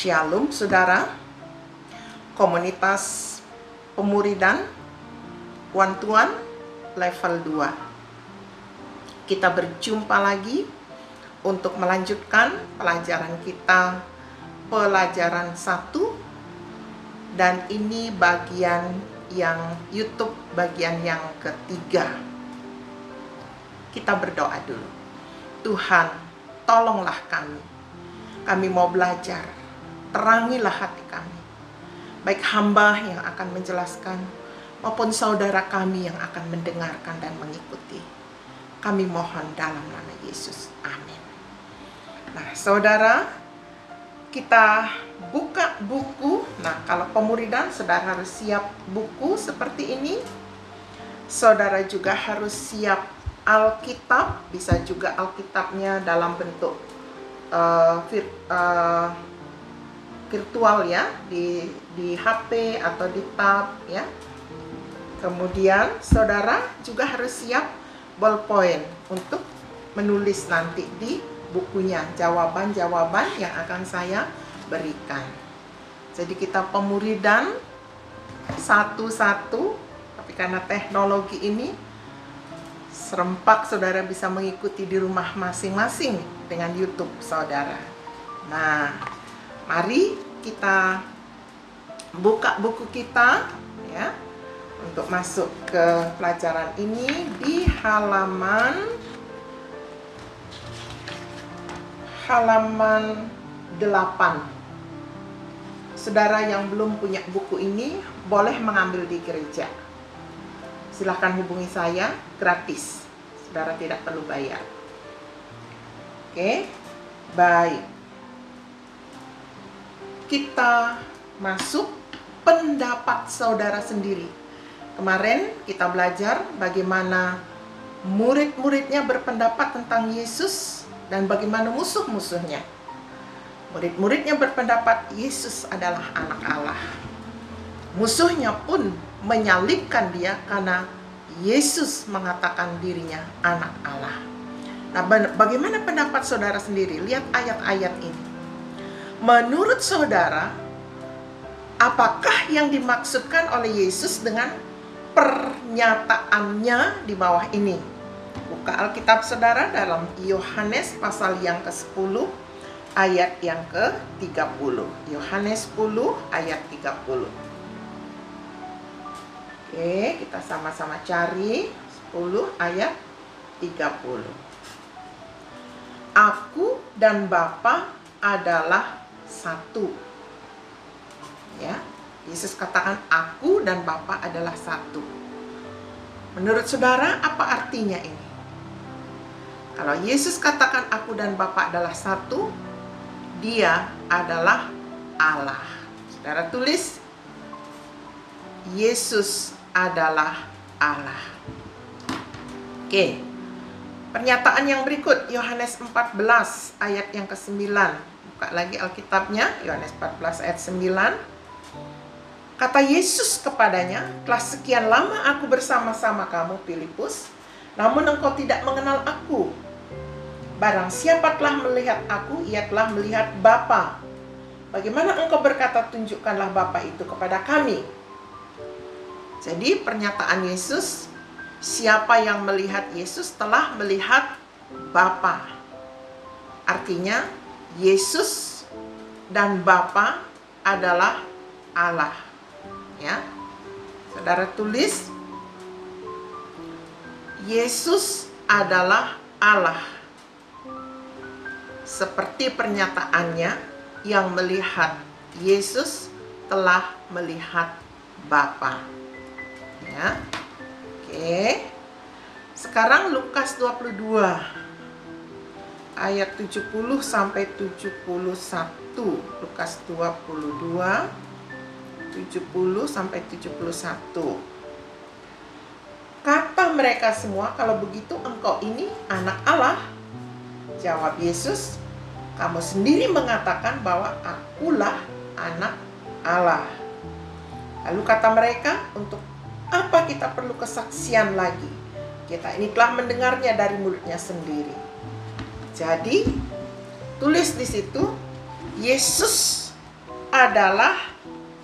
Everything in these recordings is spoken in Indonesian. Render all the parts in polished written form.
Shalom saudara, komunitas pemuridan Puan Tuan level 2. Kita berjumpa lagi untuk melanjutkan pelajaran kita, pelajaran 1, dan ini bagian yang YouTube, bagian yang ketiga. Kita berdoa dulu. Tuhan, tolonglah kami mau belajar, terangilah hati kami, baik hamba yang akan menjelaskan maupun saudara kami yang akan mendengarkan dan mengikuti. Kami mohon dalam nama Yesus, amin. Nah saudara, kita buka buku. Nah kalau pemuridan, saudara harus siap buku seperti ini. Saudara juga harus siap Alkitab, bisa juga Alkitabnya dalam bentuk virtual ya, di HP atau di tab ya. Kemudian saudara juga harus siap ballpoint untuk menulis nanti di bukunya jawaban-jawaban yang akan saya berikan. Jadi kita pemuridan satu-satu, tapi karena teknologi ini serempak saudara bisa mengikuti di rumah masing-masing dengan YouTube saudara. Nah, mari kita buka buku kita ya untuk masuk ke pelajaran ini di halaman 8. Saudara yang belum punya buku ini boleh mengambil di gereja. Silahkan hubungi saya, gratis. Saudara tidak perlu bayar. Oke, baik. Kita masuk pendapat saudara sendiri. Kemarin kita belajar bagaimana murid-muridnya berpendapat tentang Yesus dan bagaimana musuh-musuhnya. Murid-muridnya berpendapat Yesus adalah anak Allah. Musuhnya pun menyalibkan dia karena Yesus mengatakan dirinya anak Allah. Nah, bagaimana pendapat saudara sendiri? Lihat ayat-ayat ini. Menurut saudara, apakah yang dimaksudkan oleh Yesus dengan pernyataannya di bawah ini? Buka Alkitab saudara dalam Yohanes pasal yang ke-10 ayat yang ke-30. Yohanes 10 ayat 30. Oke, kita sama-sama cari 10 ayat 30. Aku dan Bapa adalah satu. Ya, Yesus katakan aku dan Bapa adalah satu. Menurut saudara, apa artinya ini? Kalau Yesus katakan aku dan Bapa adalah satu, dia adalah Allah. Saudara tulis, Yesus adalah Allah. Oke. Pernyataan yang berikut, Yohanes 14 ayat yang ke-9. Buka lagi Alkitabnya, Yohanes 14 ayat 9. Kata Yesus kepadanya, telah sekian lama aku bersama-sama kamu, Filipus, namun engkau tidak mengenal aku. Barang siapa telah melihat aku, ia telah melihat Bapa. Bagaimana engkau berkata, tunjukkanlah Bapa itu kepada kami? Jadi pernyataan Yesus, siapa yang melihat Yesus telah melihat Bapa. Artinya Yesus dan Bapa adalah Allah. Ya. Saudara tulis, Yesus adalah Allah. Seperti pernyataannya, yang melihat Yesus telah melihat Bapa. Ya. Oke. Sekarang Lukas 22 ayat 70 sampai 71. Lukas 22 70 sampai 71. Kata mereka semua, kalau begitu engkau ini anak Allah. Jawab Yesus, kamu sendiri mengatakan bahwa akulah anak Allah. Lalu kata mereka, untuk apa kita perlu kesaksian lagi? Kita ini telah mendengarnya dari mulutnya sendiri. Jadi, tulis di situ, Yesus adalah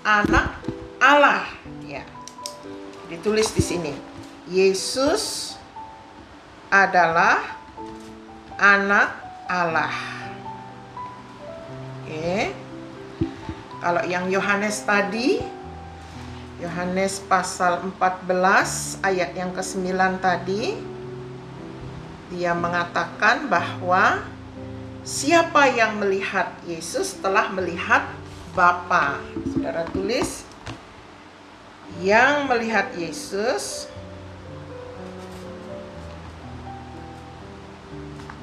anak Allah. Ya, ditulis di sini. Yesus adalah anak Allah. Oke. Kalau yang Yohanes tadi, Yohanes pasal 14 ayat yang ke-9 tadi, dia mengatakan bahwa siapa yang melihat Yesus telah melihat Bapa. Saudara tulis, yang melihat Yesus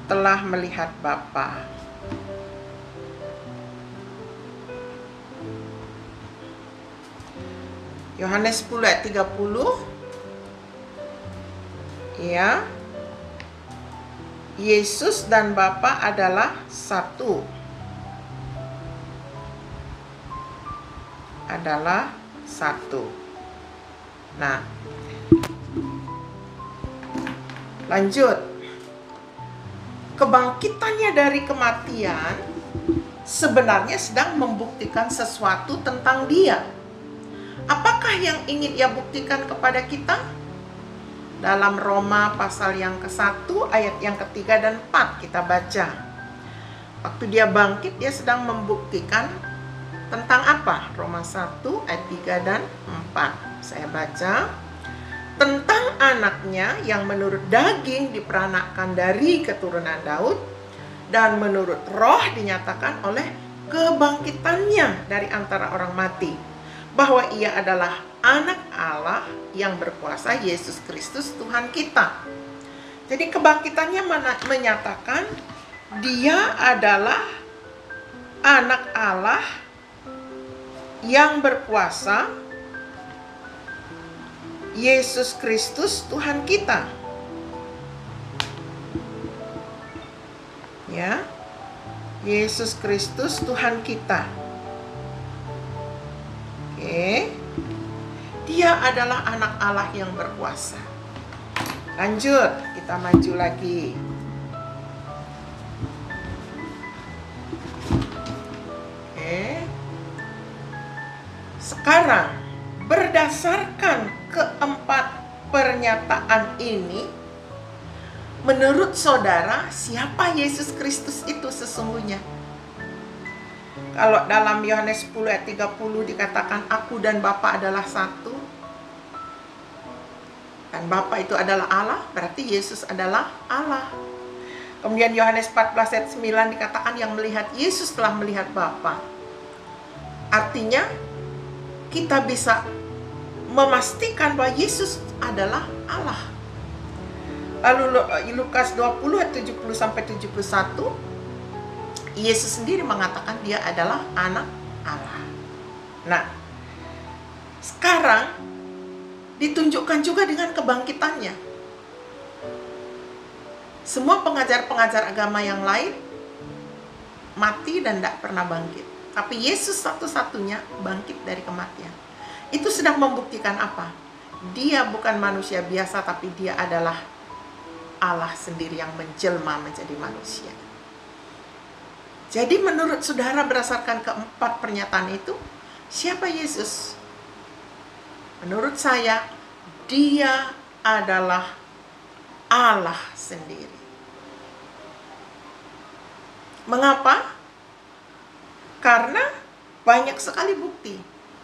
telah melihat Bapa. Yohanes 10 ayat 30. Ya. Yesus dan Bapa adalah satu. Adalah satu. Nah, lanjut. Kebangkitannya dari kematian sebenarnya sedang membuktikan sesuatu tentang Dia. Apakah yang ingin Ia buktikan kepada kita? Dalam Roma pasal yang ke-1 ayat yang ke-3 dan 4 kita baca. Waktu Dia bangkit, Dia sedang membuktikan tentang apa? Roma 1 ayat 3 dan 4. Saya baca. Tentang anaknya yang menurut daging diperanakan dari keturunan Daud, dan menurut roh dinyatakan oleh kebangkitannya dari antara orang mati, bahwa Ia adalah anak Allah yang berkuasa, Yesus Kristus Tuhan kita. Jadi kebangkitannya menyatakan Dia adalah anak Allah yang berkuasa, Yesus Kristus Tuhan kita. Ya. Yesus Kristus Tuhan kita. Oke. Dia adalah anak Allah yang berkuasa. Lanjut, kita maju lagi. Oke. Sekarang, berdasarkan keempat pernyataan ini, menurut saudara, siapa Yesus Kristus itu sesungguhnya? Kalau dalam Yohanes 10 ayat 30 dikatakan aku dan Bapa adalah satu, dan Bapa itu adalah Allah, berarti Yesus adalah Allah. Kemudian Yohanes 14 ayat 9 dikatakan yang melihat Yesus telah melihat Bapa. Artinya kita bisa memastikan bahwa Yesus adalah Allah. Lalu Lukas 20 ayat 70 sampai 71, Yesus sendiri mengatakan Dia adalah anak Allah. Nah, sekarang ditunjukkan juga dengan kebangkitannya. Semua pengajar-pengajar agama yang lain mati dan tidak pernah bangkit. Tapi Yesus satu-satunya bangkit dari kematian. Itu sedang membuktikan apa? Dia bukan manusia biasa, tapi Dia adalah Allah sendiri yang menjelma menjadi manusia. Jadi menurut saudara, berdasarkan keempat pernyataan itu, siapa Yesus? Menurut saya, Dia adalah Allah sendiri. Mengapa? Karena banyak sekali bukti.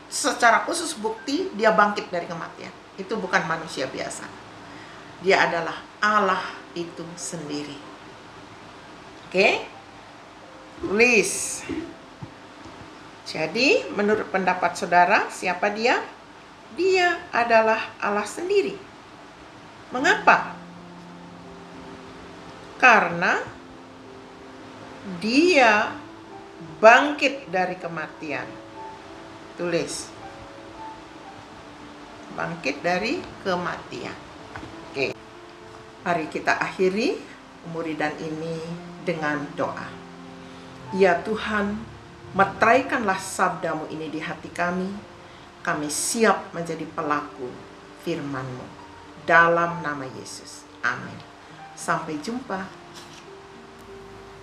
Secara khusus bukti Dia bangkit dari kematian. Itu bukan manusia biasa. Dia adalah Allah itu sendiri. Oke? Tulis. Jadi, menurut pendapat saudara, siapa Dia? Dia adalah Allah sendiri. Mengapa? Karena Dia bangkit dari kematian. Tulis. Bangkit dari kematian. Oke. Mari kita akhiri pemuridan ini dengan doa. Ya Tuhan, meteraikanlah sabda-Mu ini di hati kami. Kami siap menjadi pelaku firman-Mu. Dalam nama Yesus. Amin. Sampai jumpa.